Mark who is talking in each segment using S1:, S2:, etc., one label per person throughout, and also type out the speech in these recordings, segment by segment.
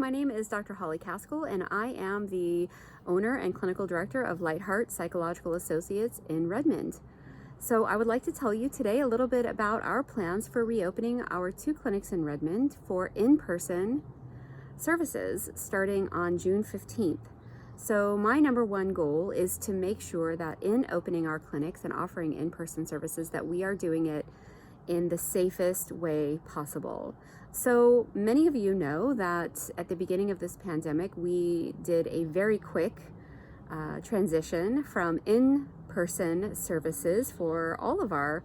S1: my name is Dr. Holley Kaskel, and I am the owner and clinical director of LightHeart Psychological Associates in Redmond. So I would like to tell you today a little bit about our plans for reopening our 2 clinics in Redmond for in-person services starting on June 15th. So my number one goal is to make sure that in opening our clinics and offering in-person services that we are doing it in the safest way possible. So many of you know that at the beginning of this pandemic, we did a very quick transition from in-person services for all of our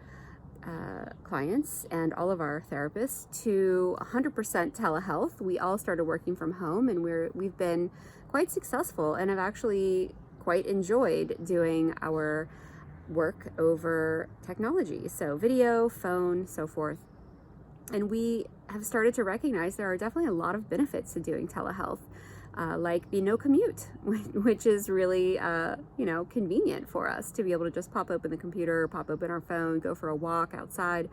S1: clients and all of our therapists to 100% telehealth. We all started working from home, and we've been quite successful and have actually quite enjoyed doing our work over technology, so video, phone, so forth. And we have started to recognize there are definitely a lot of benefits to doing telehealth, like the no commute, which is really convenient for us to be able to just pop open the computer, pop open our phone, go for a walk outside,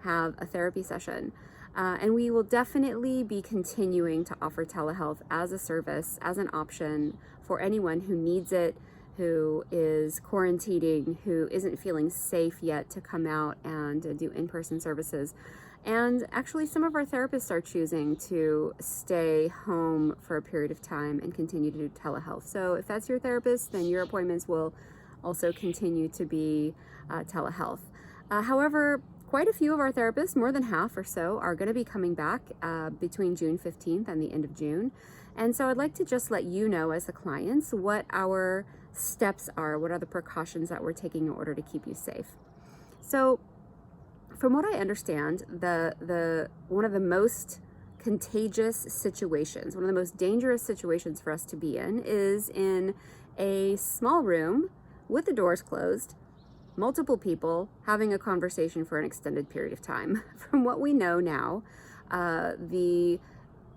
S1: have a therapy session. And we will definitely be continuing to offer telehealth as a service, as an option for anyone who needs it, who is quarantining, who isn't feeling safe yet to come out and do in-person services. And actually, some of our therapists are choosing to stay home for a period of time and continue to do telehealth. So if that's your therapist, then your appointments will also continue to be telehealth. However, quite a few of our therapists, more than half or so, are going to be coming back between June 15th and the end of June. And so I'd like to just let you know as the clients what our steps are, what are the precautions that we're taking in order to keep you safe. So from what I understand, one of the most contagious situations, one of the most dangerous situations for us to be in is in a small room with the doors closed, multiple people having a conversation for an extended period of time. From what we know now, the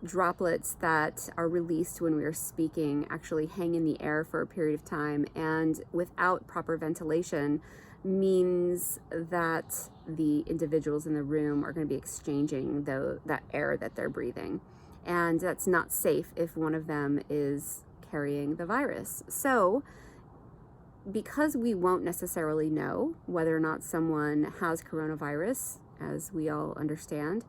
S1: droplets that are released when we are speaking actually hang in the air for a period of time, and without proper ventilation means that the individuals in the room are going to be exchanging that air that they're breathing, and that's not safe if one of them is carrying the virus. So because we won't necessarily know whether or not someone has coronavirus, as we all understand,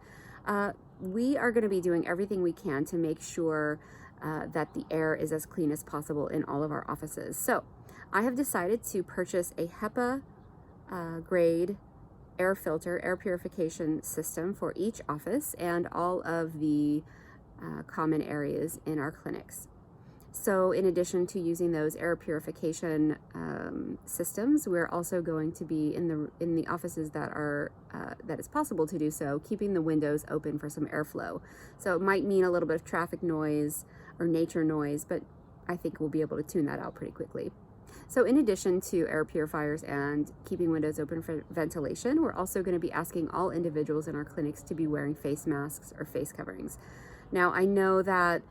S1: we are going to be doing everything we can to make sure that the air is as clean as possible in all of our offices. So I have decided to purchase a HEPA grade air filter, air purification system for each office and all of the common areas in our clinics. So in addition to using those air purification systems, we're also going to be in the offices that is possible to do so, keeping the windows open for some airflow. So it might mean a little bit of traffic noise or nature noise, but I think we'll be able to tune that out pretty quickly. So in addition to air purifiers and keeping windows open for ventilation, we're also going to be asking all individuals in our clinics to be wearing face masks or face coverings. Now, I know that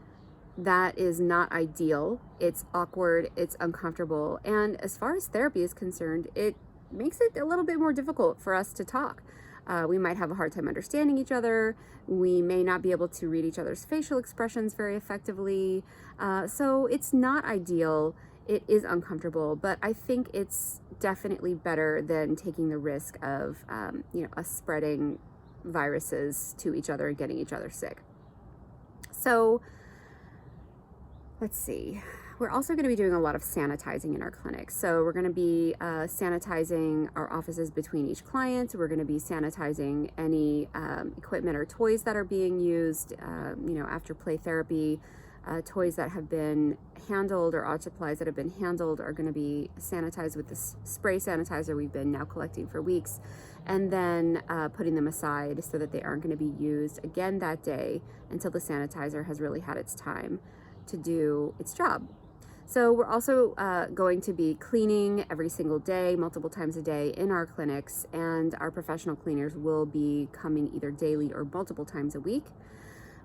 S1: is not ideal. It's awkward, it's uncomfortable, and as far as therapy is concerned, it makes it a little bit more difficult for us to talk. We might have a hard time understanding each other. We may not be able to read each other's facial expressions very effectively. So it's not ideal. It is uncomfortable, but I think it's definitely better than taking the risk of us spreading viruses to each other and getting each other sick. So let's see. We're also going to be doing a lot of sanitizing in our clinics. So we're going to be sanitizing our offices between each client. We're going to be sanitizing any equipment or toys that are being used, after play therapy. Toys that have been handled or art supplies that have been handled are going to be sanitized with this spray sanitizer we've been now collecting for weeks, and then putting them aside so that they aren't going to be used again that day until the sanitizer has really had its time to do its job. So we're also going to be cleaning every single day, multiple times a day in our clinics, and our professional cleaners will be coming either daily or multiple times a week.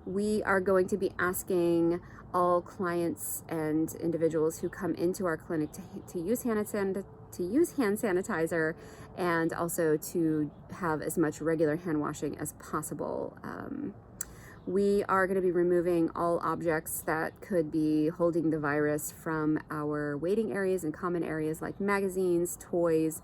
S1: We are going to be asking all clients and individuals who come into our clinic to use hand sanitizer, and also to have as much regular hand washing as possible. We are going to be removing all objects that could be holding the virus from our waiting areas and common areas like magazines, toys.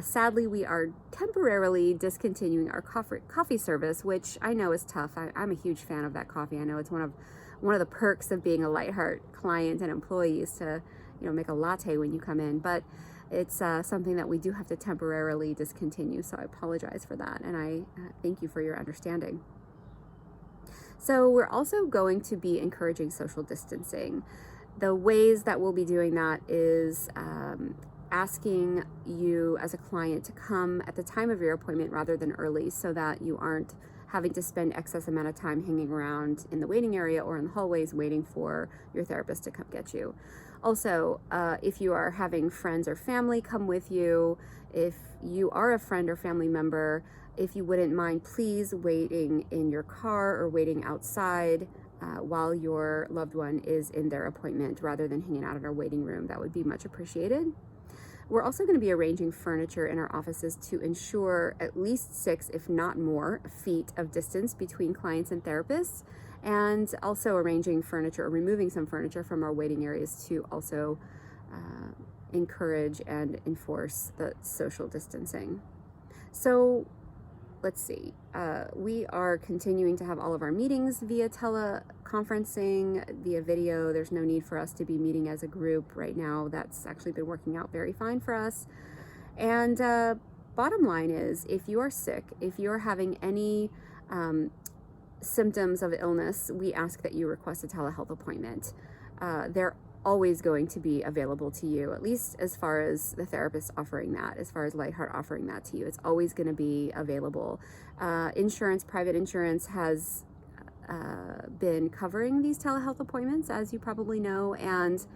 S1: Sadly, we are temporarily discontinuing our coffee service, which I know is tough. I'm a huge fan of that coffee. I know it's one of the perks of being a LightHeart client and employee is to, make a latte when you come in. But it's something that we do have to temporarily discontinue. So I apologize for that, and I thank you for your understanding. So we're also going to be encouraging social distancing. The ways that we'll be doing that is asking you as a client to come at the time of your appointment rather than early, so that you aren't having to spend excess amount of time hanging around in the waiting area or in the hallways waiting for your therapist to come get you. Also, if you are having friends or family come with you, if you are a friend or family member, if you wouldn't mind, please waiting in your car or waiting outside while your loved one is in their appointment rather than hanging out in our waiting room. That would be much appreciated. We're also going to be arranging furniture in our offices to ensure at least 6, if not more, feet of distance between clients and therapists, and also arranging furniture or removing some furniture from our waiting areas to also encourage and enforce the social distancing. So let's see, we are continuing to have all of our meetings via teleconferencing, via video. There's no need for us to be meeting as a group right now. That's actually been working out very fine for us. And bottom line is, if you are sick, if you're having any symptoms of illness, we ask that you request a telehealth appointment. They're always going to be available to you, at least as far as the therapist offering that, as far as LightHeart offering that to you. It's always going to be available. Insurance, private insurance has been covering these telehealth appointments, as you probably know, and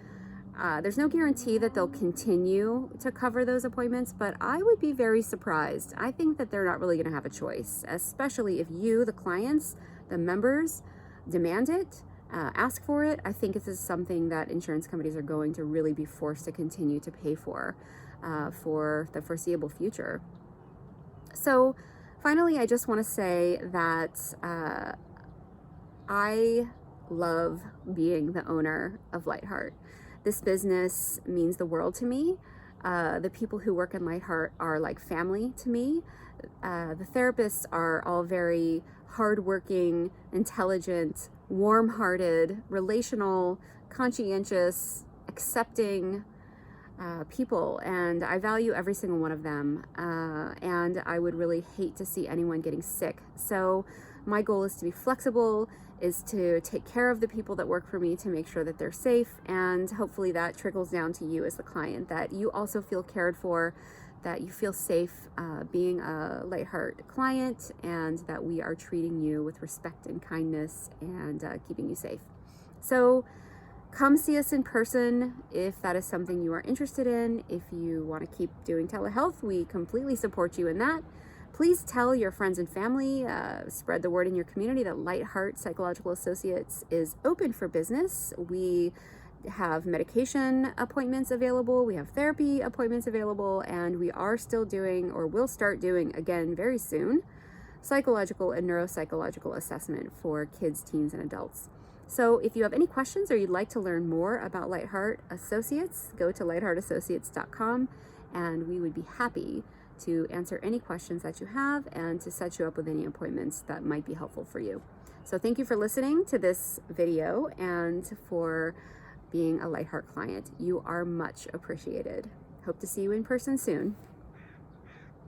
S1: there's no guarantee that they'll continue to cover those appointments, but I would be very surprised. I think that they're not really going to have a choice, especially if you, the clients, the members, demand it. Ask for it. I think this is something that insurance companies are going to really be forced to continue to pay for the foreseeable future. So finally, I just want to say that I love being the owner of LightHeart. This business means the world to me. The people who work in LightHeart are like family to me. The therapists are all very hardworking, intelligent, warm-hearted, relational, conscientious, accepting people, and I value every single one of them, and I would really hate to see anyone getting sick. So my goal is to be flexible, is to take care of the people that work for me, to make sure that they're safe, and hopefully that trickles down to you as the client, that you also feel cared for, that you feel safe being a LightHeart client, and that we are treating you with respect and kindness and keeping you safe. So come see us in person if that is something you are interested in. If you want to keep doing telehealth, we completely support you in that. Please tell your friends and family, spread the word in your community that LightHeart Psychological Associates is open for business. We have medication appointments available, we have therapy appointments available, and we are still doing, or will start doing again very soon, psychological and neuropsychological assessment for kids, teens, and adults. So if you have any questions or you'd like to learn more about LightHeart Associates, go to lightheartassociates.com, and we would be happy to answer any questions that you have and to set you up with any appointments that might be helpful for you. So thank you for listening to this video and for being a LightHeart client. You are much appreciated. Hope to see you in person soon.